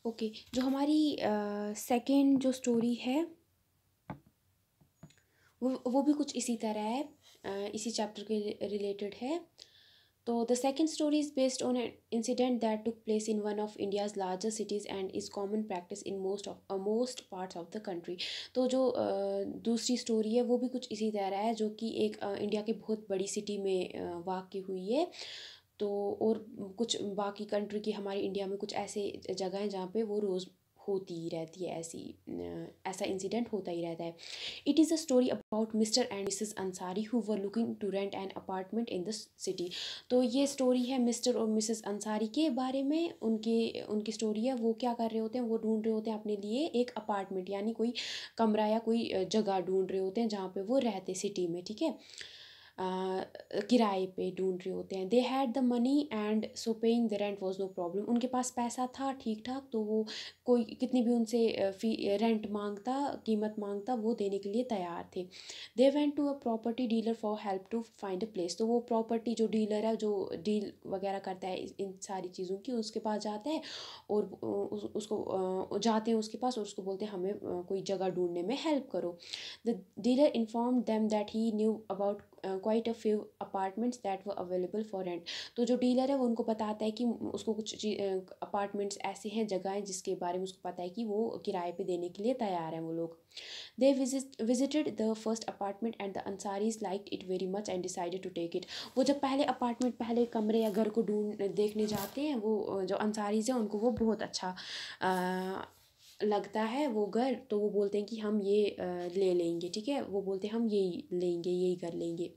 Okay, जो हमारी second जो स्टोरी है वो भी कुछ इसी तरह है, इसी चैप्टर के रिलेटेड है। तो the second story is based on an incident that took place in one of India's largest cities and is common practice in most parts of the country. तो जो दूसरी स्टोरी है वो भी कुछ इसी तरह है, जो कि एक इंडिया के बहुत बड़ी सिटी में वाक़ हुई है। तो और कुछ बाकी कंट्री की, हमारी इंडिया में कुछ ऐसे जगह हैं जहाँ पे वो रोज़ होती ही रहती है, ऐसा इंसिडेंट होता ही रहता है। It is a story about mister and missus Ansari who were looking to rent an apartment in the city. तो ये स्टोरी है मिस्टर और मिसेस अंसारी के बारे में। उनकी स्टोरी है, वो क्या कर रहे होते हैं, वो ढूंढ रहे होते हैं अपने लिए एक अपार्टमेंट, यानी कोई कमरा या कोई जगह ढूंढ रहे होते हैं जहाँ पे वो रहते सिटी में, ठीक है। किराए पे ढूंढ रहे होते हैं। They had the money and so paying the rent was no problem. उनके पास पैसा था ठीक ठाक, तो वो कोई कितनी भी उनसे फी रेंट मांगता, कीमत मांगता, वो देने के लिए तैयार थे। They went to a property dealer for help to find a place. तो वो प्रॉपर्टी जो डीलर है, जो डील वगैरह करता है इन सारी चीज़ों की, उसके पास जाता है और उसको जाते हैं उसके पास और उसको बोलते हैं हमें कोई जगह ढूंढने में हेल्प करो। The dealer inform them that he knew about quite a few apartments that were available for rent. तो जो डीलर है वो उनको बताता है कि उसको कुछ अपार्टमेंट्स ऐसे हैं, जगह हैं जिसके बारे में उसको पता है कि वो किराए पे देने के लिए तैयार हैं वो लोग। दे visited the first apartment and the Ansaris liked it very much and decided to take it। वो जब पहले अपार्टमेंट, पहले कमरे या घर को देखने जाते हैं, वो जो अंसारीज हैं उनको वो बहुत अच्छा लगता है वो घर। तो वो बोलते हैं कि हम ये ले लेंगे, ठीक है। वो बोलते हैं हम यही लेंगे, यही कर लेंगे।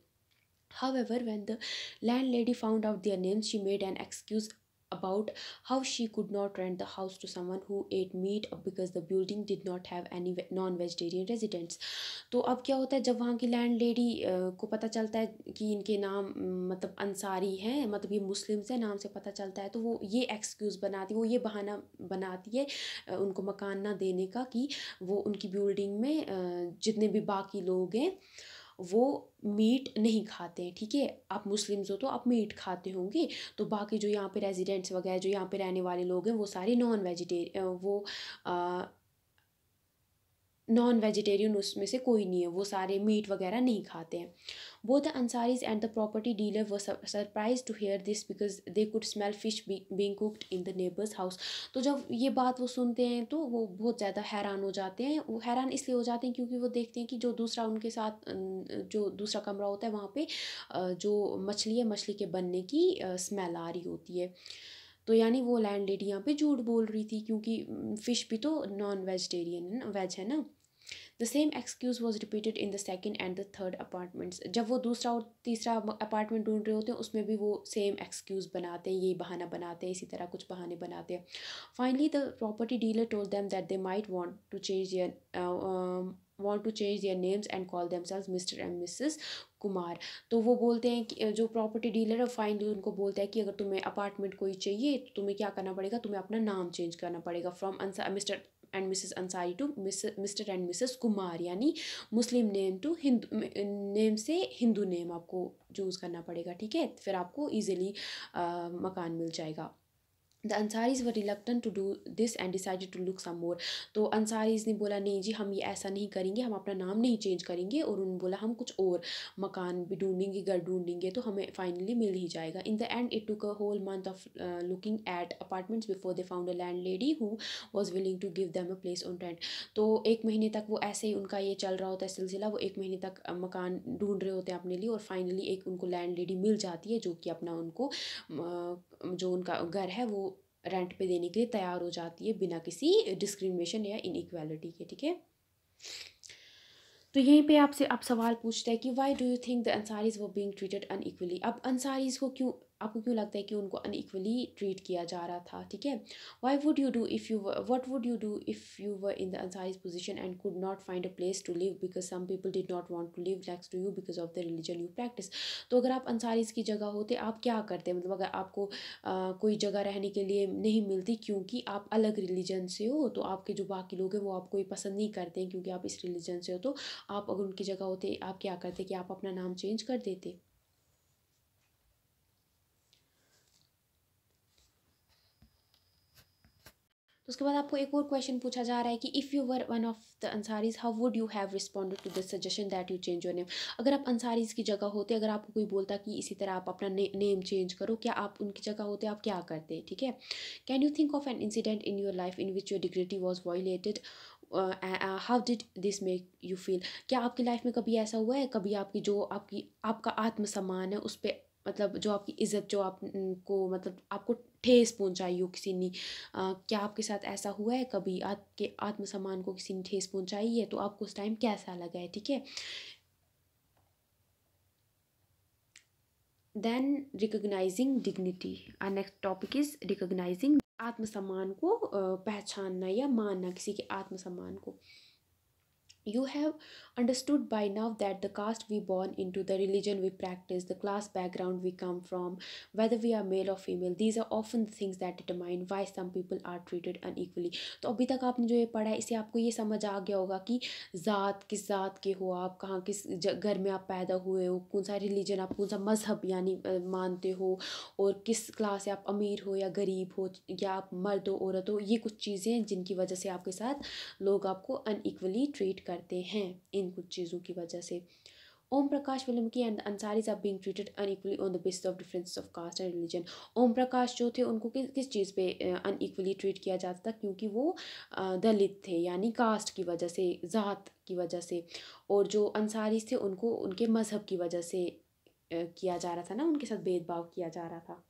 However, when the landlady found out their names, she made an excuse about how she could not rent the house to someone who ate meat because the building did not have any non-vegetarian residents। तो अब क्या होता है, जब वहाँ की land lady को पता चलता है कि इनके नाम मतलब अंसारी हैं, मतलब ये मुस्लिम्स हैं, नाम से पता चलता है, तो वो ये एक्सक्यूज़ बनाती, वो ये बहाना बनाती है उनको मकान ना देने का, कि वो उनकी बिल्डिंग में जितने भी बाकी लोग हैं वो मीट नहीं खाते हैं, ठीक है। आप मुस्लिम्स हो तो आप मीट खाते होंगे, तो बाकी जो यहाँ पे रेजिडेंट्स वगैरह, जो यहाँ पे रहने वाले लोग हैं, वो सारे नॉन वेजिटेरियन उसमें से कोई नहीं है, वो सारे मीट वगैरह नहीं खाते हैं। Both the Ansaris and the property dealer were surprise to hear this because they could smell fish being cooked in the neighbours house. तो जब ये बात वो सुनते हैं तो वो बहुत ज़्यादा हैरान हो जाते हैं। वो हैरान इसलिए हो जाते हैं क्योंकि वो देखते हैं कि जो दूसरा उनके साथ जो दूसरा कमरा होता है वहाँ पे जो मछली है, मछली के बनने की स्मेल आ रही होती है। तो यानी वो लैंड लेडी यहाँ पे झूठ बोल रही थी, क्योंकि फ़िश भी तो नॉन वेजिटेरियन है ना, वेज है ना। The same excuse was repeated in the second and the third apartments. जब वो दूसरा और तीसरा अपार्टमेंट ढूंढ रहे होते हैं, उसमें भी वो सेम एक्सक्यूज़ बनाते हैं, यही बहाना बनाते हैं, इसी तरह कुछ बहाने बनाते हैं। Finally the property dealer told them that they might want to change their names and call themselves Mr. and Mrs. Kumar. तो वो बोलते हैं कि जो प्रॉपर्टी डीलर है फाइनली उनको बोलता है कि अगर तुम्हें अपार्टमेंट कोई चाहिए तो तुम्हें क्या करना पड़ेगा, तुम्हें अपना नाम चेंज करना पड़ेगा from mister and missus Ansari to mister and missus Kumar, यानी Muslim name to Hindu name से हिंदू नेम आपको चूज़ करना पड़ेगा, ठीक है। फिर आपको ईजिली मकान मिल जाएगा। The Ansaris were reluctant to do this and decided to look some more. तो अंसारीज ने बोला नहीं जी, हम ये ऐसा नहीं करेंगे, हम अपना नाम नहीं चेंज करेंगे। और उन्होंने बोला हम कुछ और मकान भी ढूंढेंगे, घर ढूंढेंगे, तो हमें फाइनली मिल ही जाएगा। In the end it took a whole month of looking at apartments before they found a landlady who was willing to give them a place on rent. तो एक महीने तक वो ऐसे ही उनका ये चल रहा होता है सिलसिला। वो एक महीने तक मकान ढूंढ रहे होते हैं अपने लिए, और फाइनली एक उनको लैंड लेडी मिल जाती है, जो कि अपना उनको जो उनका घर है वो रेंट पे देने के लिए तैयार हो जाती है, बिना किसी डिस्क्रिमिनेशन या इनइक्वालिटी के, ठीक है। तो यहीं पे आपसे अब सवाल पूछता है कि why do you think the Ansaris were being treated unequally. अब अंसारीज को क्यों, आपको क्यों लगता है कि उनको अनइक्वली ट्रीट किया जा रहा था, ठीक है। Why would you do if you what would you do if you were in the Ansaris position and could not find a place to live because some people did not want to live next to you because of the religion you practise. तो अगर आप अंसारीज की जगह होते, आप क्या करते, मतलब अगर आपको कोई जगह रहने के लिए नहीं मिलती क्योंकि आप अलग रिलीजन से हो, तो आपके जो बाकी लोग हैं वो आपको ये पसंद नहीं करते हैं क्योंकि आप इस रिलीजन से हो, तो आप अगर उनकी जगह होते आप क्या करते कि आप अपना नाम चेंज कर देते। तो उसके बाद आपको एक और क्वेश्चन पूछा जा रहा है कि if you were one of the Ansaris how would you have responded to this suggestion that you change your name. अगर आप अंसारीज की जगह होते, अगर आपको कोई बोलता कि इसी तरह आप अपना नेम चेंज करो, क्या आप उनकी जगह होते, आप क्या करते, ठीक है। Can you think of an incident in your life in which your dignity was violated, how did this make you feel. क्या आपकी लाइफ में कभी ऐसा हुआ है, कभी आपकी जो आपका आत्मसम्मान है उस पर, मतलब जो आपकी इज़्ज़त, जो आपको मतलब आपको ठेस पहुंचाई हो किसी ने, क्या आपके साथ ऐसा हुआ है कभी, आपके आत्मसम्मान को किसी ने ठेस पहुंचाई है, तो आपको उस टाइम कैसा लगा है, ठीक है। Then recognising dignity, our next topic is recognising, आत्मसम्मान को पहचानना या मानना किसी के आत्मसम्मान को। You have understood by now that the caste we born into, the religion we practice, the class background we come from, whether we are male or female, these are often the things that determine why some people are treated unequally. तो अभी तक आपने जो ये पढ़ा है, इससे आपको ये समझ आ गया होगा कि ज़ात, किस ज़ात के हो आप, कहाँ किस घर में आप पैदा हुए हो, कौन सा रिलीजन आप, कौन सा मज़हब यानी मानते हो, और किस क्लास से आप, अमीर हो या गरीब हो, या आप मर्द हो औरत हो। ये कुछ चीज़ें हैं जिनकी वजह से आपके साथ लोग आपको अनइक्वली ट्रीट करते हैं, इन कुछ चीज़ों की वजह से। Om Prakash Valmiki and Ansaris are being treated unequally on the basis of difference of caste and religion. Om Prakash जो थे उनको किस चीज़ पे अनइक्वली ट्रीट किया जाता था, क्योंकि वो दलित थे, यानी कास्ट की वजह से, ज़ात की वजह से। और जो अंसारीज थे उनको उनके मज़हब की वजह से किया जा रहा था ना, उनके साथ भेदभाव किया जा रहा था,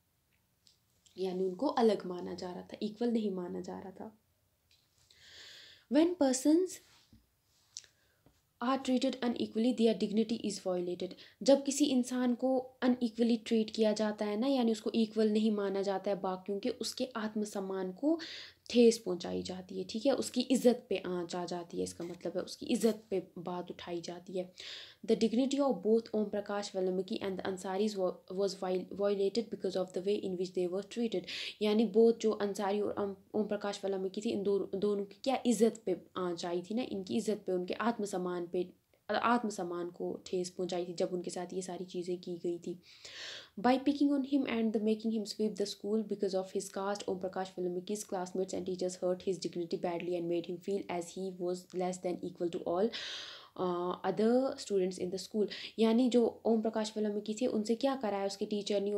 यानी उनको अलग माना जा रहा था, इक्वल नहीं माना जा रहा था। When persons are treated unequally their dignity is violated. जब किसी इंसान को अनइक्वली ट्रीट किया जाता है ना, यानी उसको इक्वल नहीं माना जाता है बाकियों के, उसके आत्मसम्मान को ठेस पहुंचाई जाती है, ठीक है, उसकी इज़्ज़त पे आँच आ जाती है, इसका मतलब है उसकी इज़्ज़त पे बात उठाई जाती है। The dignity of both Om Prakash Valmiki and the Ansaris was violated because of the way in which they were treated. यानी बोथ जो अंसारी और ओम प्रकाश वाल्मीकि थी, इन दोनों की क्या इज़्ज़त पे आँच आई थी ना, इनकी इज़्ज़त पे, उनके आत्मसम्मान को ठेस पहुंचाई थी जब उनके साथ ये सारी चीज़ें की गई थी। By picking on him and making him sweep the school because of his caste, Om Prakash Valmiki's classmates and teachers hurt his dignity badly and made him feel as he was less than equal to all other students in the school। यानी जो ओम प्रकाश वाल्मीकि थे उनसे क्या करा है उसके teacher ने,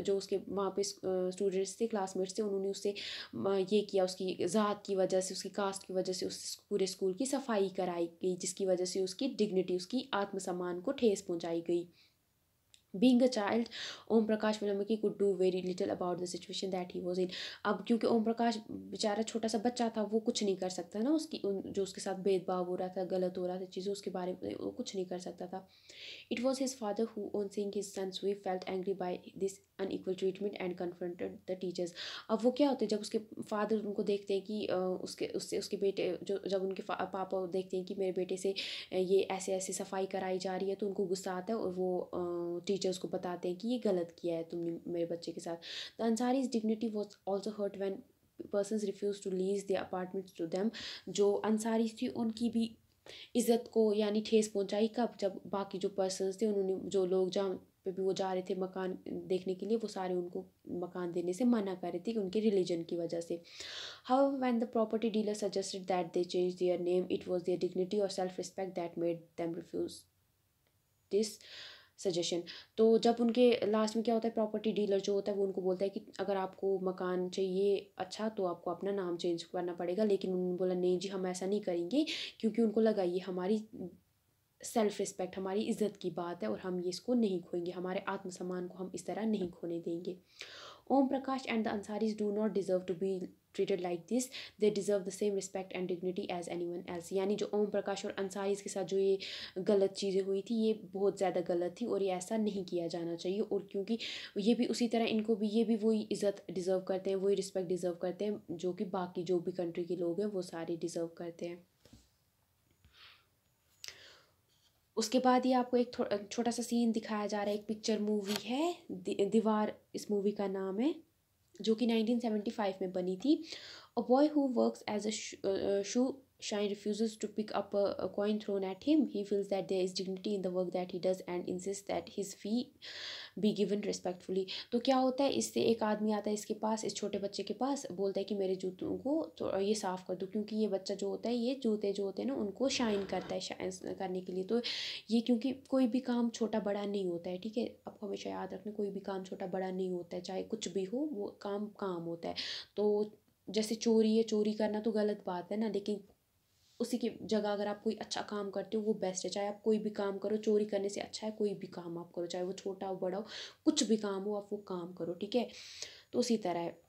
जो उसके वहाँ पे स्टूडेंट्स थे, क्लासमेट्स थे, उन्होंने उससे ये किया, उसकी ज़ात की वजह से, उसकी कास्ट की वजह से उस पूरे स्कूल की सफाई कराई गई, जिसकी वजह से उसकी डिग्निटी, उसकी आत्मसम्मान को ठेस पहुँचाई गई। Being a child, Om Prakash Valmiki could do very little about the situation that he was in। अब क्योंकि ओम प्रकाश बेचारा छोटा सा बच्चा था, वो कुछ नहीं कर सकता ना, जो उसके साथ भेदभाव हो रहा था, गलत हो रहा था चीज़ें, उसके बारे में वो कुछ नहीं कर सकता था। It was his father who, on seeing his son's sweep, felt angry by this unequal treatment and confronted the teachers। अब वो क्या होते हैं, जब उसके फादर उनको देखते हैं कि उसके बेटे, जो जब उनके पापा देखते हैं कि मेरे बेटे से ये ऐसे ऐसे सफाई कराई जा रही है, तो उनको गुस्सा आता है और वो टीचर्स को बताते हैं कि ये गलत किया है तुमने मेरे बच्चे के साथ। The Ansaris dignity was also hurt when persons refused to lease their apartments to them। जो अंसारी थी उनकी भी इज़्ज़त को यानी ठेस पहुंचाई कब, जब बाकी जो पर्सन्स थे, उन्होंने, जो लोग जहाँ पे भी वो जा रहे थे मकान देखने के लिए, वो सारे उनको मकान देने से मना कर रहे थे, उनके रिलीजन की वजह से। However, when the property dealer suggested that they change their name, it was their dignity or self-respect that made them refuse this suggestion. तो जब उनके लास्ट में क्या होता है, प्रॉपर्टी डीलर जो होता है वो उनको बोलता है कि अगर आपको मकान चाहिए अच्छा, तो आपको अपना नाम चेंज करना पड़ेगा, लेकिन उन्होंने बोला नहीं जी, हम ऐसा नहीं करेंगे, क्योंकि उनको लगा ये हमारी सेल्फ रिस्पेक्ट, हमारी इज़्ज़त की बात है और हम ये इसको नहीं खोएंगे, हमारे आत्मसम्मान को हम इस तरह नहीं खोने देंगे। Om Prakash and the Ansaris do not deserve to be treated like this, they deserve the same respect and dignity as anyone else. यानी जो ओम प्रकाश और अंसारीज के साथ जो ये गलत चीज़ें हुई थी, ये बहुत ज़्यादा गलत थी और ये ऐसा नहीं किया जाना चाहिए। और क्योंकि ये भी उसी तरह, इनको भी, ये भी वही इज़्ज़त डिज़र्व करते हैं, वही रिस्पेक्ट डिज़र्व करते हैं जो कि बाकी जो भी कंट्री के लोग हैं वो सारे डिज़र्व करते हैं। उसके बाद ये आपको एक छोटा सा सीन दिखाया जा रहा है, एक पिक्चर मूवी है, दीवार इस मूवी का नाम है, जो कि 1975 में बनी थी। A boy who works as a shoe Shine refuses to pick up a coin thrown at him. He feels that there is dignity in the work that he does and insists that his fee be given respectfully. तो क्या होता है, इससे एक आदमी आता है इसके पास, इस छोटे बच्चे के पास, बोलता है कि मेरे जूतों को तो ये साफ़ कर दो, क्योंकि ये बच्चा जो होता है ये जूते जो होते हैं ना उनको शाइन करता है शाइन करने के लिए। तो ये क्योंकि कोई भी काम छोटा बड़ा नहीं होता है, ठीक है, आपको हमेशा याद रखना, कोई भी काम छोटा बड़ा नहीं होता है, चाहे कुछ भी हो वो काम काम होता है। तो जैसे चोरी है, चोरी करना तो गलत बात है ना, लेकिन उसी की जगह अगर आप कोई अच्छा काम करते हो वो बेस्ट है। चाहे आप कोई भी काम करो, चोरी करने से अच्छा है कोई भी काम आप करो, चाहे वो छोटा हो बड़ा हो, कुछ भी काम हो आप वो काम करो, ठीक है। तो उसी तरह है।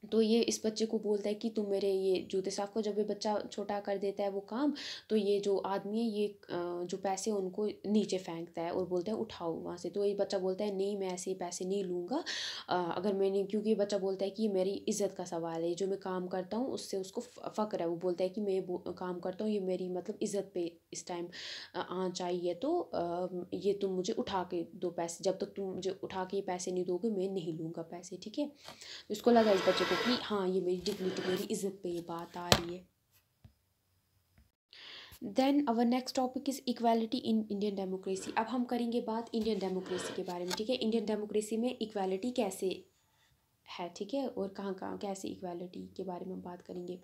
तो ये इस बच्चे को बोलता है कि तुम मेरे ये जूते साफ करो। जब ये बच्चा छोटा कर देता है वो काम, तो ये जो आदमी है ये जो पैसे उनको नीचे फेंकता है और बोलता है उठाओ वहाँ से। तो ये बच्चा बोलता है नहीं, मैं ऐसे पैसे नहीं लूँगा, अगर मैंने, क्योंकि ये बच्चा बोलता है कि ये मेरी इज़्ज़त का सवाल है, जो मैं काम करता हूँ उससे उसको फ़क्र है। वो बोलता है कि मैं काम करता हूँ, ये मेरी मतलब इज़्ज़त पे इस टाइम आँच आई है, तो ये तुम मुझे उठा के दो पैसे, जब तक तुम मुझे उठा के ये पैसे नहीं दोगे मैं नहीं लूँगा पैसे, ठीक है। इसको लगा इस बच्चे को कि हाँ ये मेरी डिग्निटी, मेरी इज्जत पे ये बात आ रही है। Then our next topic is equality in Indian democracy. अब हम करेंगे बात इंडियन डेमोक्रेसी के बारे में, ठीक है। इंडियन डेमोक्रेसी में इक्वालिटी कैसे है, ठीक है, और कहाँ कहाँ कैसे इक्वालिटी के बारे में हम बात करेंगे।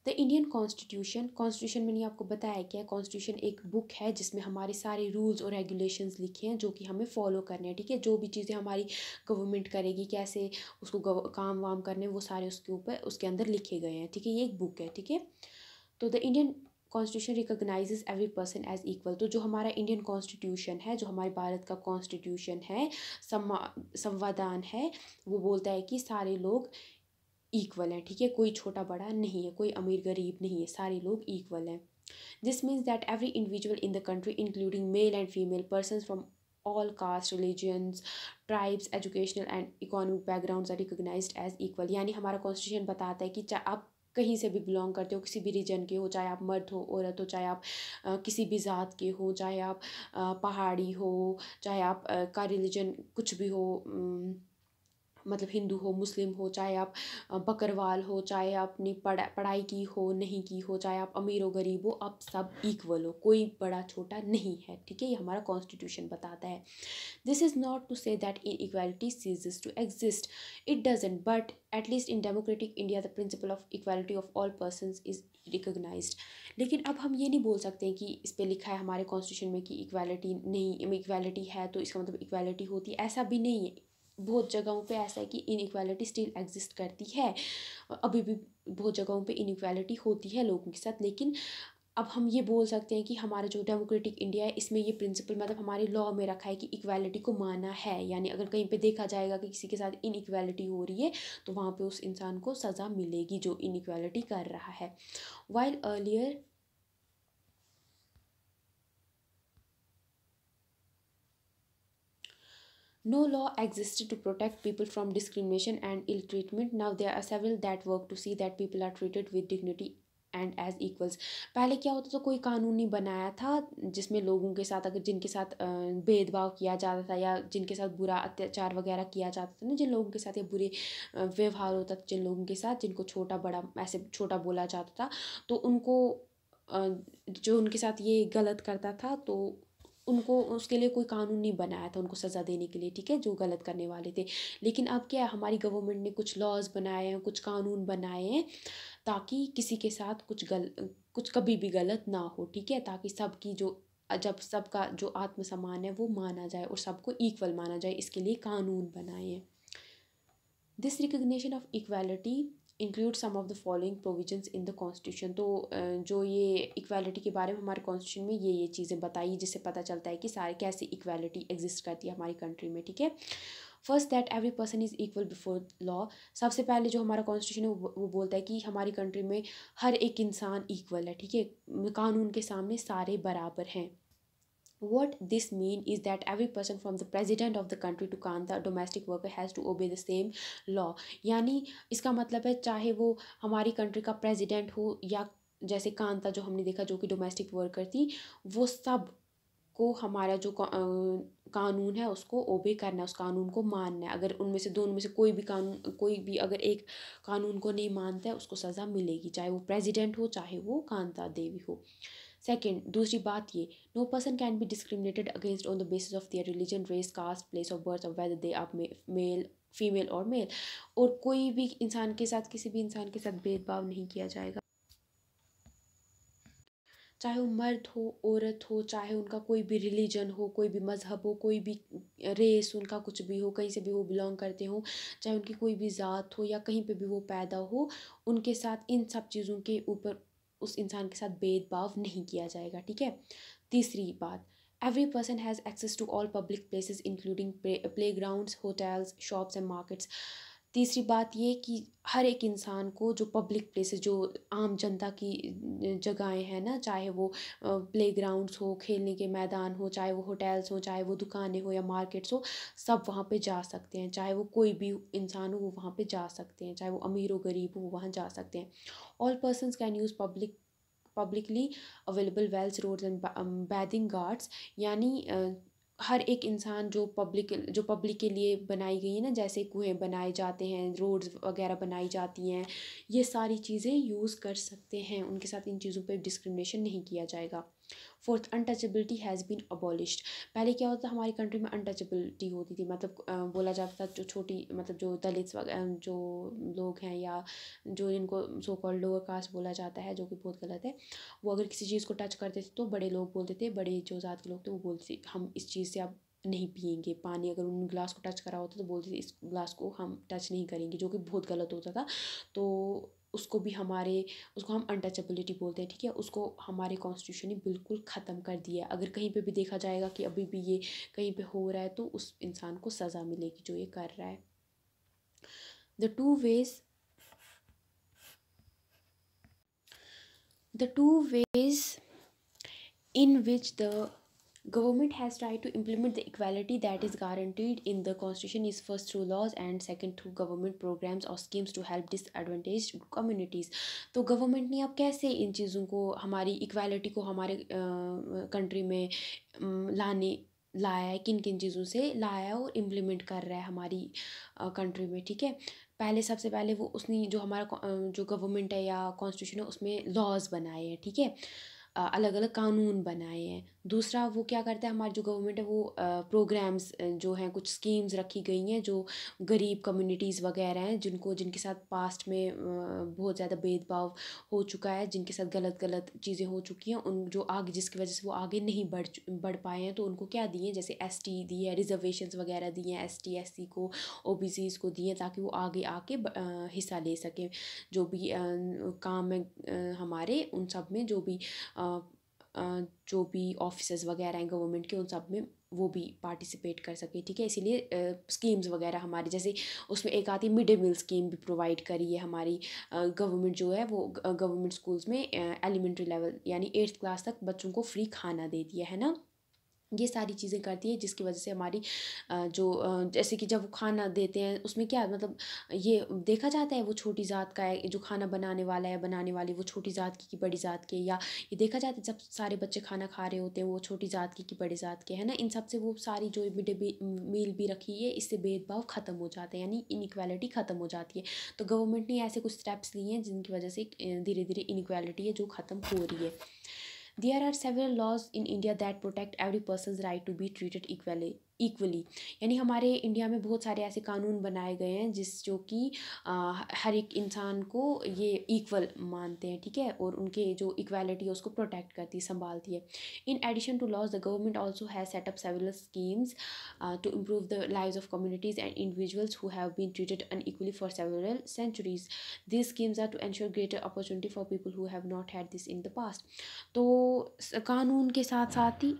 द इंडियन कॉन्स्टिट्यूशन, कॉन्स्टिट्यूशन मैंने आपको बताया क्या है। कॉन्स्टिट्यूशन एक बुक है जिसमें हमारे सारे रूल्स और रेगुलेशंस लिखे हैं जो कि हमें फॉलो करने हैं, ठीक है। जो भी चीज़ें हमारी गवर्नमेंट करेगी, कैसे उसको काम वाम करने, वो सारे उसके ऊपर उसके अंदर लिखे गए हैं, ठीक है। ये एक बुक है, ठीक है। तो the Indian constitution recognises every person as equal. तो जो हमारा इंडियन कॉन्स्टिट्यूशन है, जो हमारे भारत का कॉन्स्टिट्यूशन है, संविधान है, वो बोलता है कि सारे लोग इक्वल हैं, ठीक है। कोई छोटा बड़ा नहीं है, कोई अमीर गरीब नहीं है, सारे लोग इक्वल हैं। This means that every individual in the country including male and female person from all caste, religions, tribes, educational and economic backgrounds are recognized as equal। यानी हमारा कॉन्स्टिट्यूशन बताता है कि चाहे आप कहीं से भी बिलोंग करते हो, किसी भी रीजन के हो, चाहे आप मर्द हो औरत हो, चाहे आप किसी भी ज़ात के हो, चाहे आप पहाड़ी हो, चाहे आप का रिलीजन कुछ भी हो, मतलब हिंदू हो, मुस्लिम हो, चाहे आप बकरवाल हो, चाहे आपने पढ़ाई की हो नहीं की हो, चाहे आप अमीर हो गरीब हो, आप सब इक्वल हो, कोई बड़ा छोटा नहीं है, ठीक है। ये हमारा कॉन्स्टिट्यूशन बताता है। This is not to say that inequality ceases to exist, it doesn't, but at least in democratic India the principle of equality of all persons is recognised. लेकिन अब हम ये नहीं बोल सकते हैं कि इस पर लिखा है हमारे कॉन्स्टिट्यूशन में कि इक्वालिटी नहीं, इक्वालिटी है तो इसका मतलब इक्वालिटी होती है, ऐसा भी नहीं है। बहुत जगहों पे ऐसा है कि इनइक्वालिटी स्टिल एग्जिस्ट करती है, अभी भी बहुत जगहों पे इनइक्वालिटी होती है लोगों के साथ। लेकिन अब हम ये बोल सकते हैं कि हमारा जो डेमोक्रेटिक इंडिया है इसमें ये प्रिंसिपल मतलब हमारे लॉ में रखा है कि इक्वालिटी को माना है। यानी अगर कहीं पे देखा जाएगा कि किसी के साथ इनइक्वालिटी हो रही है तो वहाँ पे उस इंसान को सज़ा मिलेगी जो इनइक्वालिटी कर रहा है। While earlier no law existed to protect people from discrimination and ill treatment. Now there are several that work to see that people are treated with dignity and as equals. पहले क्या होता था, कोई कानून नहीं बनाया था जिसमें लोगों के साथ अगर जिनके साथ भेदभाव किया जाता था या जिनके साथ बुरा अत्याचार वगैरह किया जाता था ना, जिन लोगों के साथ या बुरे व्यवहार होता था, जिन लोगों के साथ जिनको छोटा बड़ा ऐसे छोटा बोला जाता था, तो उनको जो उनके साथ ये गलत करता था तो उनको उसके लिए कोई कानून नहीं बनाया था उनको सज़ा देने के लिए, ठीक है, जो गलत करने वाले थे। लेकिन अब क्या है, हमारी गवर्नमेंट ने कुछ लॉज बनाए हैं, कुछ कानून बनाए हैं ताकि किसी के साथ कुछ कभी भी गलत ना हो, ठीक है, ताकि सबकी जो जब सबका जो आत्मसम्मान है वो माना जाए और सबको इक्वल माना जाए, इसके लिए कानून बनाए हैं। This recognition of equality include some of the following provisions in the constitution. तो जो ये इक्वालिटी के बारे में हमारे कॉन्स्टिट्यूशन में ये चीज़ें बताई जिससे पता चलता है कि सारे कैसे इक्वालिटी एग्जिस्ट करती है हमारी कंट्री में, ठीक है। First that every person is equal before law. सबसे पहले जो हमारा कॉन्स्टिट्यूशन है वो बोलता है कि हमारी कंट्री में हर एक इंसान इक्वल है, ठीक है, कानून के सामने सारे बराबर हैं। What this mean is that every person from the president of the country to Kanta domestic worker has to obey the same law। यानी इसका मतलब है चाहे वो हमारी कंट्री का प्रेसिडेंट हो या जैसे कांता जो हमने देखा जो कि डोमेस्टिक वर्कर थी, वो सब को हमारा जो कानून है उसको ओबे करना है, उस कानून को मानना है। अगर उनमें से दोनों में से कोई भी कानून, कोई भी अगर एक कानून को नहीं मानता है उसको सज़ा मिलेगी, चाहे वो प्रेसिडेंट हो चाहे वो कांता देवी हो। सेकंड, दूसरी बात ये, no person can be discriminated against on the basis of their religion, race, caste, place of birth, और whether they are male, female और मेल। और कोई भी इंसान के साथ, किसी भी इंसान के साथ भेदभाव नहीं किया जाएगा, चाहे वो मर्द हो औरत हो, चाहे उनका कोई भी रिलीजन हो, कोई भी मज़हब हो, कोई भी रेस उनका कुछ भी हो, कहीं से भी वो बिलोंग करते हो, चाहे उनकी कोई भी ज़ात हो या कहीं पे भी वो पैदा हो, उनके साथ इन सब चीज़ों के ऊपर उस इंसान के साथ भेदभाव नहीं किया जाएगा, ठीक है। तीसरी बात, every person has access to all public places including playgrounds, hotels, shops and markets. तीसरी बात ये कि हर एक इंसान को जो पब्लिक प्लेसेस, जो आम जनता की जगहें हैं ना, चाहे वो प्लेग्राउंड्स हो, खेलने के मैदान हो, चाहे वो होटल्स हो, चाहे वो दुकानें हो या मार्केट्स हो, सब वहाँ पे जा सकते हैं। चाहे वो कोई भी इंसान हो वो वहाँ पे जा सकते हैं, चाहे वो अमीर हो गरीब हो वो वहाँ जा सकते हैं। All persons can use publicly available wells, roads and bathing ghats. यानी हर एक इंसान जो पब्लिक के लिए बनाई गई है ना, जैसे कुएं बनाए जाते हैं, रोड्स वगैरह बनाई जाती हैं, ये सारी चीज़ें यूज़ कर सकते हैं, उनके साथ इन चीज़ों पे डिस्क्रिमिनेशन नहीं किया जाएगा। Fourth, untouchability has been abolished. पहले क्या होता था, हमारी कंट्री में अनटचेबिलिटी होती थी, मतलब बोला जाता था जो छोटी, मतलब जो दलित्स वगैरह जो लोग हैं या जो इनको सो कॉल्ड लोअर कास्ट बोला जाता है, जो कि बहुत गलत है, वो अगर किसी चीज़ को टच करते थे तो बड़े लोग बोलते थे, बड़े जो जात के लोग थे वो बोलते थे हम इस चीज़ से अब नहीं पियेंगे पानी। अगर उन गिलास को टच करा होता तो बोलते थे इस गिलास को हम टच नहीं करेंगे, जो कि बहुत गलत होता था। तो उसको भी उसको हम अनटचेबिलिटी बोलते हैं, ठीक है। उसको हमारे कॉन्स्टिट्यूशन ने बिल्कुल ख़त्म कर दिया है। अगर कहीं पे भी देखा जाएगा कि अभी भी ये कहीं पे हो रहा है तो उस इंसान को सज़ा मिलेगी जो ये कर रहा है। The two ways The two ways in which the government has tried to implement the equality that is guaranteed in the constitution is first through laws and second through government programs or schemes to help disadvantaged communities। तो government ने अब कैसे इन चीज़ों को, हमारी equality को हमारे country में लाया है, किन किन चीज़ों से लाया है और इम्प्लीमेंट कर रहा है हमारी कंट्री में, ठीक है। पहले सबसे पहले वो उसने जो हमारा जो गवर्नमेंट है या कॉन्स्टिट्यूशन है उसमें लॉज बनाए हैं, ठीक है, अलग अलग कानून बनाए हैं। दूसरा वो क्या करता है, हमारी जो गवर्नमेंट है वो प्रोग्राम्स जो हैं, कुछ स्कीम्स रखी गई हैं जो गरीब कम्युनिटीज़ वगैरह हैं, जिनके साथ पास्ट में बहुत ज़्यादा भेदभाव हो चुका है, जिनके साथ गलत गलत चीज़ें हो चुकी हैं, उन जो आगे, जिसकी वजह से वो आगे नहीं बढ़ पाए हैं, तो उनको क्या दिए, जैसे एसटी दी है, रिजर्वेशंस वगैरह दी हैं एसटी एससी को, ओबीसीज़ को दिए, ताकि वो आगे आके हिस्सा ले सकें। जो भी काम है हमारे, उन सब में जो भी ऑफिसर्स वगैरह हैं गवर्नमेंट के, उन सब में वो भी पार्टिसिपेट कर सके, ठीक है। इसीलिए स्कीम्स वगैरह हमारी, जैसे उसमें एक आती है मिड डे मील स्कीम भी प्रोवाइड करी है हमारी गवर्नमेंट जो है, वो गवर्नमेंट स्कूल्स में एलिमेंट्री लेवल यानी 8th क्लास तक बच्चों को फ्री खाना देती है ना। ये सारी चीज़ें करती है जिसकी वजह से हमारी जैसे कि जब वो खाना देते हैं उसमें क्या, मतलब ये देखा जाता है वो छोटी ज़ात का है, जो खाना बनाने वाला है बनाने वाली वो छोटी ज़ात की बड़ी ज़ात के, या ये देखा जाता है जब सारे बच्चे खाना खा रहे होते हैं वो छोटी ज़ात की बड़ी ज़ात के, है ना। इन सब से वो सारी जो मिड डे मील भी रखी है, इससे भेदभाव ख़त्म हो जाता है, यानी इनइक्वालिटी ख़त्म हो जाती है। तो गवर्नमेंट ने ऐसे कुछ स्टेप्स लिए हैं जिनकी वजह से धीरे धीरे इनइक्वालिटी है जो ख़त्म हो रही है। There are several laws in India that protect every person's right to be treated equally। यानी हमारे इंडिया में बहुत सारे ऐसे कानून बनाए गए हैं जो कि हर एक इंसान को ये इक्वल मानते हैं, ठीक है, और उनके जो इक्वालिटी है उसको प्रोटेक्ट करती है, संभालती है। In addition to laws the government also has set up several schemes to improve the lives of communities and individuals who have been treated unequally for several centuries। These schemes are to ensure greater opportunity for people who have not had this in the past। तो कानून के साथ साथ ही,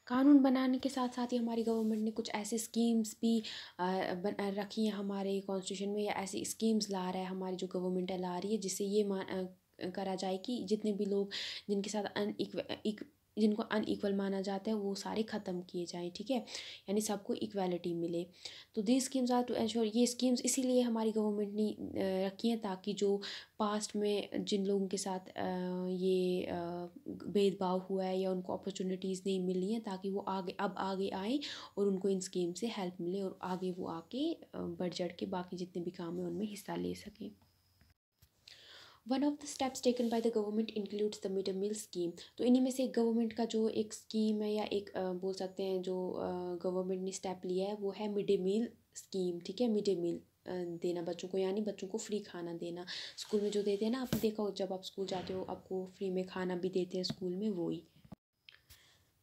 कानून बनाने के साथ साथ ही हमारी गवर्नमेंट ने कुछ ऐसे स्कीम्स भी रखी हैं हमारे कॉन्स्टिट्यूशन में, या ऐसी स्कीम्स ला रहा है हमारी जो गवर्नमेंट है ला रही है, जिससे ये करा जाए कि जितने भी लोग जिनके साथ जिनको अनइक्वल माना जाता है वो सारे ख़त्म किए जाएं, ठीक है, यानी सबको इक्वालिटी मिले। तो these schemes are to ensure, ये स्कीम्स इसीलिए हमारी गवर्नमेंट ने रखी हैं ताकि जो पास्ट में जिन लोगों के साथ ये भेदभाव हुआ है या उनको अपॉर्चुनिटीज़ नहीं मिली हैं, ताकि वो आगे आएँ और उनको इन स्कीम से हेल्प मिले और आगे वो आके बढ़ चढ़ के बाकी जितने भी काम हैं उनमें हिस्सा ले सकें। One of the steps taken by the government includes the mid day meal scheme. तो इन्हीं में से गवर्नमेंट का जो एक स्कीम है या एक बोल सकते हैं जो गवर्नमेंट ने स्टेप लिया है वो है मिड डे मील स्कीम, ठीक है, मिड डे मील देना बच्चों को, यानी बच्चों को फ्री खाना देना। स्कूल में जो देते हैं ना, आपने देखा हो जब आप स्कूल जाते हो आपको फ्री में खाना भी देते हैं स्कूल में, वही।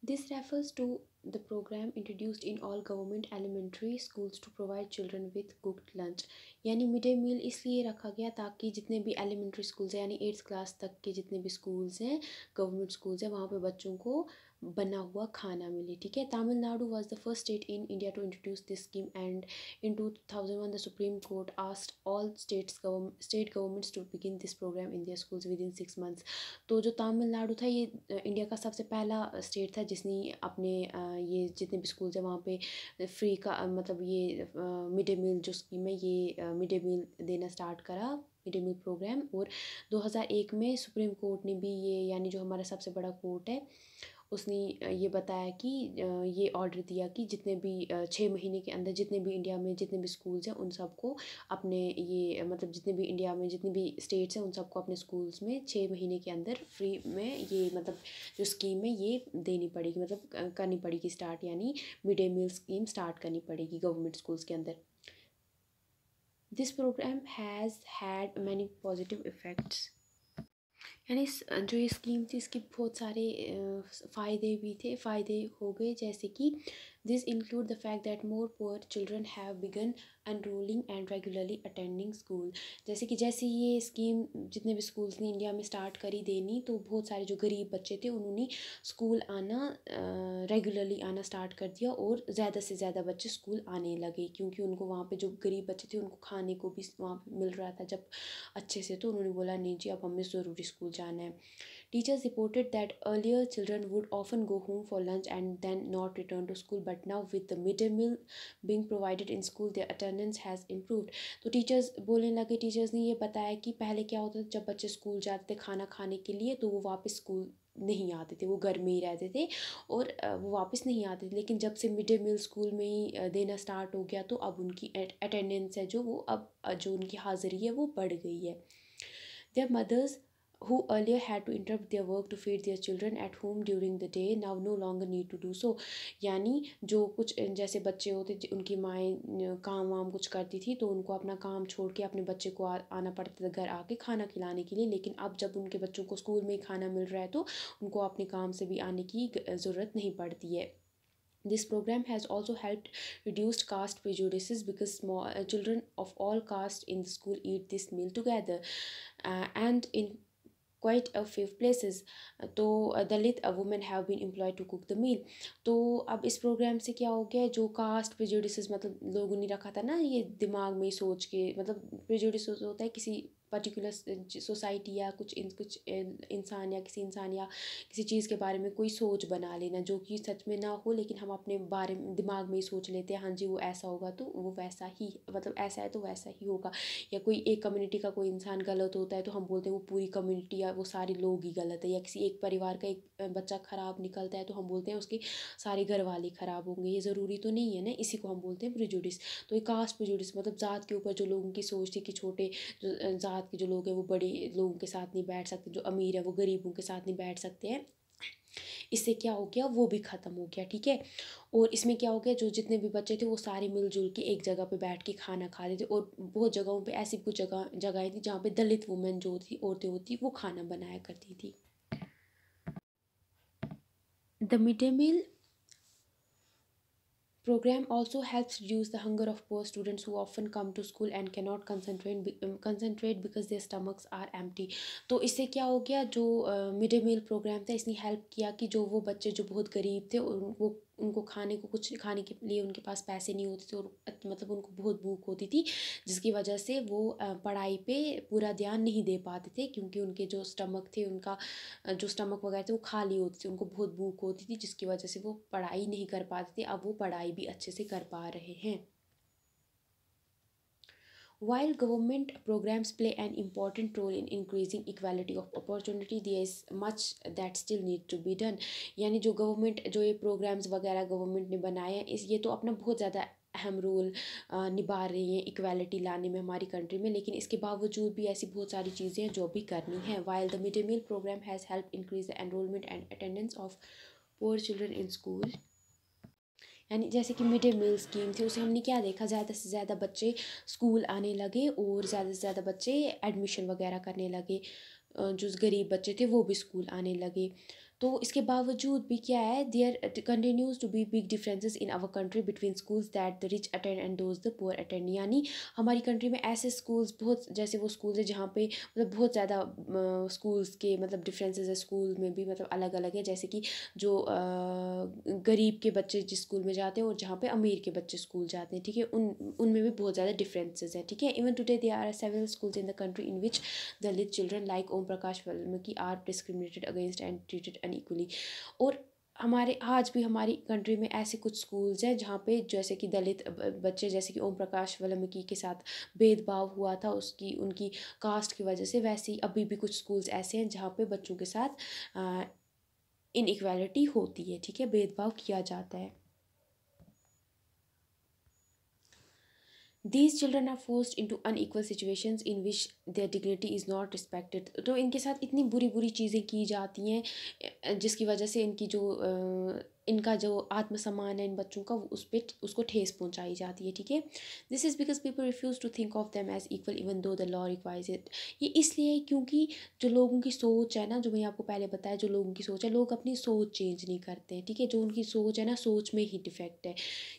This refers to the program introduced in all government elementary schools to provide children with cooked lunch। यानी मिड डे मील इसलिए रखा गया ताकि जितने भी एलिमेंट्री स्कूल्स हैं यानी 8th क्लास तक के जितने भी स्कूल्स हैं, गवर्नमेंट स्कूल्स हैं, वहाँ पे बच्चों को बना हुआ खाना मिले, ठीक है। Tamil Nadu was the first state in India to introduce this scheme and in 2001 the supreme court asked all state governments to begin this programme in their schools within 6 months. तो जो तमिलनाडु था ये इंडिया का सबसे पहला स्टेट था जिसने अपने ये जितने भी स्कूल्स हैं वहाँ पे फ्री का मतलब ये मिड डे मील जो स्कीम है ये मिड डे मील देना स्टार्ट करा, मिड डे मील प्रोग्राम। और 2001 में सुप्रीम कोर्ट ने भी ये, यानी जो हमारा सबसे बड़ा कोर्ट है, उसने ये बताया कि ये ऑर्डर दिया कि जितने भी 6 महीने के अंदर जितने भी इंडिया में जितने भी स्कूल्स हैं उन सबको अपने ये मतलब जितने भी इंडिया में जितने भी स्टेट्स हैं उन सबको अपने स्कूल्स में 6 महीने के अंदर फ्री में ये मतलब जो स्कीम है ये देनी पड़ेगी, मतलब करनी पड़ेगी स्टार्ट, यानी mid day meal scheme start करनी पड़ेगी गवर्नमेंट स्कूल्स के अंदर। This programme has had many positive effects. यानी जो ये स्कीम थी इसके बहुत सारे फ़ायदे भी थे, फ़ायदे हो गए जैसे कि this include the fact that more poor children have begun enrolling and regularly attending school. जैसे कि जैसे ये स्कीम जितने भी स्कूल्स ने इंडिया में स्टार्ट करी देनी, तो बहुत सारे जो गरीब बच्चे थे उन्होंने स्कूल आना रेगुलरली आना स्टार्ट कर दिया और ज़्यादा से ज़्यादा बच्चे स्कूल आने लगे, क्योंकि उनको वहाँ पे जो गरीब बच्चे थे उनको खाने को भी वहाँ पे मिल रहा था जब अच्छे से, तो उन्होंने बोला नहीं जी अब हमें ज़रूरी स्कूल जाना है। Teachers reported that earlier children would often go home for lunch and then not return to school, but now with the midday meal being provided in school, their attendance has improved। तो teachers बोलने लगे, teachers ने ये बताया कि पहले क्या होता था जब बच्चे स्कूल जाते थे खाना खाने के लिए तो वो वापस स्कूल नहीं आते थे, वो घर में ही रहते थे और वो वापस नहीं आते थे। लेकिन जब से मिड डे मील स्कूल में ही देना स्टार्ट हो गया तो अब उनकी अटेंडेंस है जो वो अब जो उनकी हाज़िरी है वो बढ़ गई है। Their mothers who earlier had to interrupt their work to feed their children at home during the day now no longer need to do so। यानी जो कुछ जैसे बच्चे होते उनकी माएँ काम वाम कुछ करती थी तो उनको अपना काम छोड़ के अपने बच्चे को आना पड़ता था घर आके खाना खिलाने के लिए, लेकिन अब जब उनके बच्चों को स्कूल में ही खाना मिल रहा है तो उनको अपने काम से भी आने की ज़रूरत नहीं पड़ती है। This program has also helped reduce caste prejudices because children of all castes in the school eat this meal together, and in quite a few places तो Dalit women have been employed to cook the meal. तो अब इस programme से क्या हो गया, जो cast prejudices मतलब लोगों ने रखा था ना ये दिमाग में सोच के, मतलब प्रेजुडिस होता है किसी पर्टिकुलर सोसाइटी या कुछ इंसान या किसी इंसान या किसी चीज़ के बारे में कोई सोच बना लेना जो कि सच में ना हो, लेकिन हम अपने बारे में दिमाग में ही सोच लेते हैं हाँ जी वो ऐसा होगा तो वो वैसा ही, मतलब ऐसा है तो वैसा ही होगा। या कोई एक कम्युनिटी का कोई इंसान गलत होता है तो हम बोलते हैं वो पूरी कम्युनिटी या वो सारे लोग ही गलत है। या किसी एक परिवार का एक बच्चा ख़राब निकलता है तो हम बोलते हैं उसके सारे घर वाले ख़राब होंगे, ये ज़रूरी तो नहीं है ना, इसी को हम बोलते हैं प्रेजुडिस। तो ये कास्ट प्रेजुडिस मतलब ज़ात के ऊपर जो लोगों की सोच थी कि छोटे ज़ात के जो लोग हैं वो बड़े लोगों के साथ नहीं बैठ सकते, जो अमीर है वो गरीबों के साथ नहीं बैठ सकते हैं, इससे क्या हो गया वो भी ख़त्म हो गया, ठीक है। और इसमें क्या हो गया जो जितने भी बच्चे थे वो सारे मिलजुल के एक जगह पे बैठ के खाना खा रहे थे। और बहुत जगहों पे ऐसी कुछ जगहें थी जहाँ पे दलित वुमेन जो थी औरतें होती वो खाना बनाया करती थी। The mid day meal program also helps reduce the hunger of poor students who often come to school and cannot concentrate because their stomachs are empty। तो इससे क्या हो गया जो मिड डे मील प्रोग्राम था इसने हेल्प किया कि जो वो बच्चे जो बहुत गरीब थे और वो उनको खाने को कुछ खाने के लिए उनके पास पैसे नहीं होते थे और मतलब उनको बहुत भूख होती थी, जिसकी वजह से वो पढ़ाई पे पूरा ध्यान नहीं दे पाते थे, क्योंकि उनके जो स्टमक थे, उनका जो स्टमक वगैरह थे वो खाली होती थी, उनको बहुत भूख होती थी, जिसकी वजह से वो पढ़ाई नहीं कर पाते थे। अब वो पढ़ाई भी अच्छे से कर पा रहे हैं। While government programs play an important role in increasing equality of opportunity, there is much that still need to be done. यानी जो गवर्नमेंट जो ये प्रोग्राम्स वगैरह गवर्नमेंट ने बनाए हैं, इस ये तो अपना बहुत ज़्यादा अहम रोल निभा रही हैं इक्वालिटी लाने में हमारी कंट्री में, लेकिन इसके बावजूद भी ऐसी बहुत सारी चीज़ें हैं जो भी करनी है। While the mid day meal programme has help increase the enrolment and attendance of poor children in school, यानी जैसे कि मिड डे मील स्कीम थी, उसे हमने क्या देखा, ज़्यादा से ज़्यादा बच्चे स्कूल आने लगे और ज़्यादा से ज़्यादा बच्चे एडमिशन वगैरह करने लगे, जो गरीब बच्चे थे वो भी स्कूल आने लगे। तो इसके बावजूद भी क्या है, there continues to be big differences in our country between schools that the rich attend and those the poor attend. यानी हमारी कंट्री में ऐसे स्कूल्स बहुत, जैसे वो स्कूल्स है जहाँ पे मतलब बहुत ज़्यादा स्कूल्स के मतलब डिफरेंसेस है, स्कूल में भी मतलब अलग अलग है, जैसे कि जो गरीब के बच्चे जिस स्कूल में जाते हैं और जहाँ पे अमीर के बच्चे स्कूल जाते हैं, ठीक है, उनमें भी बहुत ज़्यादा डिफरेंसेस हैं, ठीक है। Even today there are several schools in the country in which Dalit children like Om Prakash Valmiki are discriminated against and treated unequally. और हमारे आज भी हमारी कंट्री में ऐसे कुछ स्कूल्स हैं जहाँ पे जैसे कि दलित बच्चे, जैसे कि ओम प्रकाश वाल्मीकि के साथ भेदभाव हुआ था उसकी उनकी कास्ट की वजह से, वैसे ही अभी भी कुछ स्कूल्स ऐसे हैं जहाँ पे बच्चों के साथ इनइक्वालिटी होती है, ठीक है, भेदभाव किया जाता है। These children are forced into unequal situations in which their dignity is not respected। तो इनके साथ इतनी बुरी बुरी चीज़ें की जाती हैं जिसकी वजह से इनका जो आत्मसम्मान है इन बच्चों का, उस पर उसको ठेस पहुंचाई जाती है, ठीक है। This is because people refuse to think of them as equal even though the law requires it. ये इसलिए क्योंकि जो लोगों की सोच है ना, जो मैंने आपको पहले बताया, जो लोगों की सोच है, लोग अपनी सोच चेंज नहीं करते हैं, ठीक है। जो उनकी सोच है ना, सोच में ही डिफेक्ट है,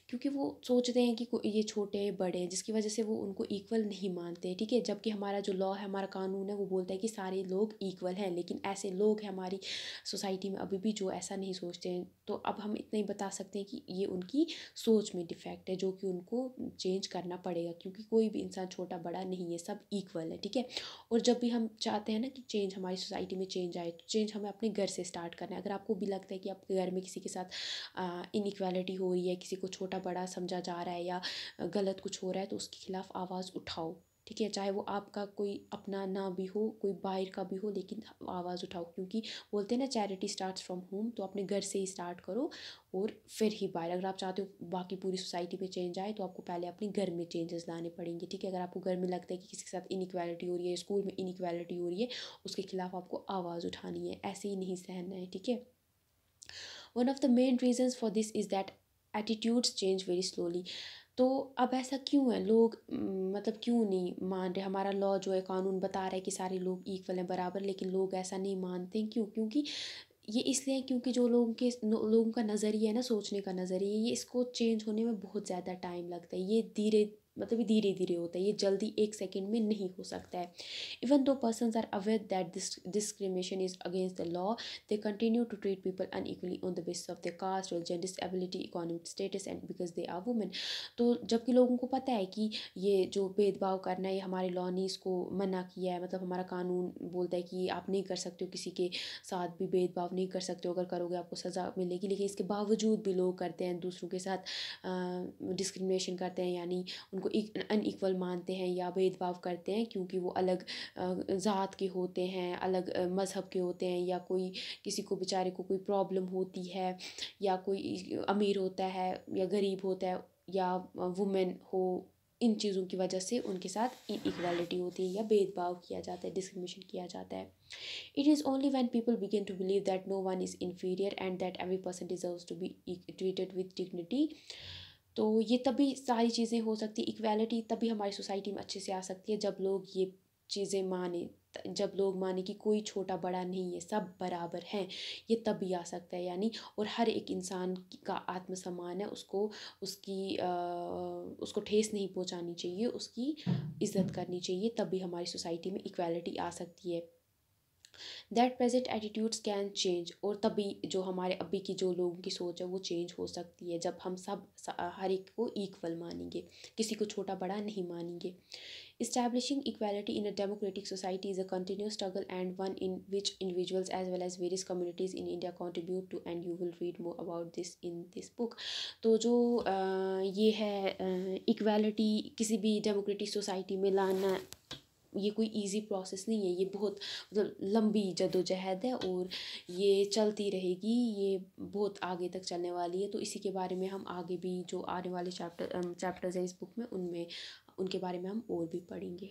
क्योंकि वो सोचते हैं कि ये छोटे हैं बड़े हैं, जिसकी वजह से वो उनको इक्वल नहीं मानते हैं, ठीक है। जबकि हमारा जो लॉ है, हमारा कानून है, वो बोलता है कि सारे लोग इक्वल हैं, लेकिन ऐसे लोग हैं हमारी सोसाइटी में अभी भी जो ऐसा नहीं सोचते हैं। तो अब हम इतना ही बता सकते हैं कि ये उनकी सोच में डिफेक्ट है, जो कि उनको चेंज करना पड़ेगा, क्योंकि कोई भी इंसान छोटा बड़ा नहीं है, सब इक्वल है, ठीक है। और जब भी हम चाहते हैं ना कि चेंज हमारी सोसाइटी में चेंज आए, तो चेंज हमें अपने घर से स्टार्ट करना है। अगर आपको भी लगता है कि आपके घर में किसी के साथ इनइक्वालिटी हो रही है, किसी को छोटा बड़ा समझा जा रहा है या गलत कुछ हो रहा है, तो उसके खिलाफ आवाज़ उठाओ, ठीक है। चाहे वो आपका कोई अपना ना भी हो, कोई बाहर का भी हो, लेकिन आवाज़ उठाओ, क्योंकि बोलते हैं ना चैरिटी स्टार्ट्स फ्रॉम होम। तो अपने घर से ही स्टार्ट करो और फिर ही बाहर। अगर आप चाहते हो बाकी पूरी सोसाइटी में चेंज आए, तो आपको पहले अपने घर में चेंजेस लाने पड़ेंगे, ठीक है। अगर आपको घर में लगता है कि किसी के साथ इनइक्वालिटी हो रही है, स्कूल में इनइक्वालिटी हो रही है, उसके खिलाफ आपको आवाज़ उठानी है, ऐसे ही नहीं सहना है, ठीक है। One of the main reasons for this is that attitudes change very slowly. तो अब ऐसा क्यों है, लोग मतलब क्यों नहीं मान रहे, हमारा लॉ जो है, कानून बता रहा है कि सारे लोग इक्वल हैं, बराबर, लेकिन लोग ऐसा नहीं मानते, क्यों? क्योंकि ये इसलिए है क्योंकि जो लोगों का नज़रिया है ना, सोचने का नज़रिया, ये इसको चेंज होने में बहुत ज़्यादा टाइम लगता है। ये धीरे मतलब ये धीरे धीरे होता है, ये जल्दी एक सेकंड में नहीं हो सकता है। Even though persons are aware that this discrimination is against the law, they continue to treat people unequally on the basis of their caste, religion, disability, economic status and because they are women. तो जबकि लोगों को पता है कि ये जो भेदभाव करना है, ये हमारे लॉ ने इसको मना किया है, मतलब हमारा कानून बोलता है कि आप नहीं कर सकते हो, किसी के साथ भी भेदभाव नहीं कर सकते हो, अगर करोगे आपको सज़ा मिलेगी, लेकिन इसके बावजूद भी लोग करते हैं, दूसरों के साथ डिस्क्रिमिनेशन करते हैं, यानी उनको अनइक्वल मानते हैं या भेदभाव करते हैं, क्योंकि वो अलग ज़ात के होते हैं, अलग मज़हब के होते हैं, या कोई किसी को बेचारे को कोई प्रॉब्लम होती है, या कोई अमीर होता है या गरीब होता है, या वुमेन हो, इन चीज़ों की वजह से उनके साथ इनइक्वालिटी होती है या भेदभाव किया जाता है, डिस्क्रिमिनेशन किया जाता है। It is only when people begin to believe that no one is inferior and that every person deserves to be treated with dignity, तो ये तभी सारी चीज़ें हो सकती, इक्वालिटी तभी हमारी सोसाइटी में अच्छे से आ सकती है, जब लोग ये चीज़ें माने, जब लोग माने कि कोई छोटा बड़ा नहीं है, सब बराबर हैं, ये तभी आ सकता है। यानी और हर एक इंसान का आत्मसम्मान है, उसको ठेस नहीं पहुंचानी चाहिए, उसकी इज्जत करनी चाहिए, तभी हमारी सोसाइटी में इक्वालिटी आ सकती है। That present attitudes can change, और तभी जो हमारे अभी की जो लोगों की सोच है वो चेंज हो सकती है जब हम सब हर एक को इक्वल मानेंगे, किसी को छोटा बड़ा नहीं मानेंगे। Establishing equality in a democratic society is a continuous struggle and one in which individuals as well as various communities in India contribute to, and you will read more about this in this book। तो जो ये है equality किसी भी democratic society में लाना, ये कोई इजी प्रोसेस नहीं है, ये बहुत मतलब लंबी जदोजहद है और ये चलती रहेगी, ये बहुत आगे तक चलने वाली है। तो इसी के बारे में हम आगे भी जो आने वाले चैप्टर्स हैं इस बुक में, उनमें उनके बारे में हम और भी पढ़ेंगे।